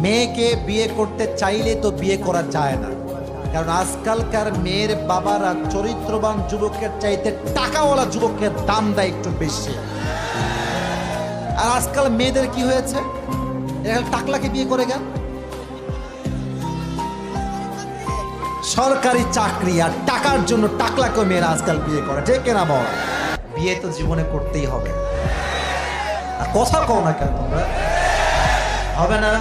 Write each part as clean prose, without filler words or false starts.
মেয়েকে বিয়ে করতে চাইলে তো বিয়ে করা যায় না, কারণ আজকালকার মেয়ের বাবারা চরিত্রবান যুবকের চাইতে টাকাওয়ালা যুবকের দাম দেয় একটু বেশি। আর আজকাল মেয়েদের কি হয়েছে, এরা টাকলাকে বিয়ে করে গেল, সরকারি চাকরি আর টাকার জন্য টাকলাকে মেয়েরা আজকাল বিয়ে করে, ঠিক না বল? বিয়ে তো জীবনে করতেই হবে, কথা কও না কেন তোমরা? হবে না?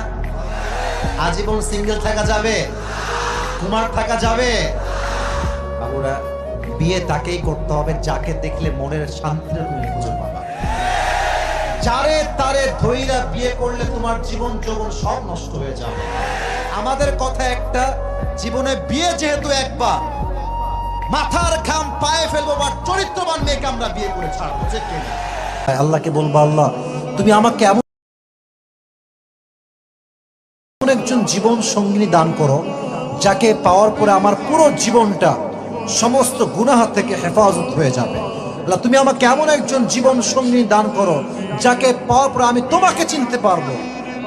আজীবন সিঙ্গেল থাকা যাবে? কুমার থাকা যাবে? বাবুরা, বিয়ে তাকেই করতে হবে যাকে দেখলে মনের শান্তির তুমি খুঁজে পাবা। যারে তারে ধইরা বিয়ে করলে তোমার জীবন যৌবন সব নষ্ট হয়ে যাবে। আমাদের কথা একটা, জীবনে বিয়ে যেহেতু একবার, মাথার ঘাম পায়ে ফেলবো বা চরিত্রবান মেয়েকে আমরা বিয়ে করে ছাড়বো। আল্লাহকে বলবো, আল্লাহ তুমি আমাকে এমন একজন জীবন সঙ্গিনী দান করো যাকে পাওয়ার পরে আমার পুরো জীবনটা সমস্ত গুনাহ থেকে হেফাজত হয়ে যাবে। আল্লাহ তুমি আমাকে এমন একজন জীবন সঙ্গিনী দান করো যাকে পাওয়ার পরে আমি তোমাকে চিনতে পারবো।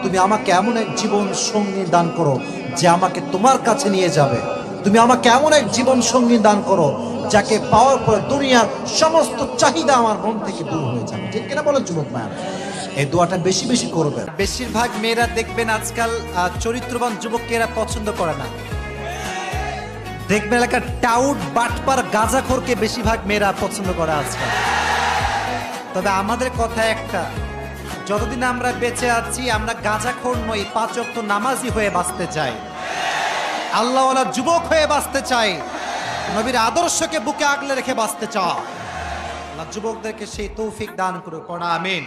তুমি আমাকে এমন এক জীবন সঙ্গী দান করো যে আমাকে তোমার কাছে নিয়ে যাবে। তুমি আমাকে এমন এক জীবন সঙ্গী দান করো যাকে পাওয়ার পরে দুনিয়ার সমস্ত চাহিদা আমার মন থেকে দূর হয়ে যাবে। ঠিক কিনা বলেন যুবক ভাইরা? এই দোয়াটা বেশি বেশি করবেন। বেশিরভাগ মেয়েরা দেখবেন আজকাল চরিত্রবান যুবককে এরা পছন্দ করে না। দেখবেন এলাকার টাউট বাটপার গাঁজাখোরকে বেশিরভাগ মেয়েরা পছন্দ করে আজকাল। তবে আমাদের কথা একটা, যতদিন আমরা বেঁচে আছি আমরা গাঁজাখোর নই, 5 ওয়াক্ত নামাজি হয়ে বাঁচতে চাই, আল্লাহওয়ালা যুবক হয়ে বাঁচতে চাই, নবীর আদর্শকে বুকে আগলে রেখে বাঁচতে চাই। আল্লাহ যুবকদেরকে সেই তৌফিক দান করুক, আমিন।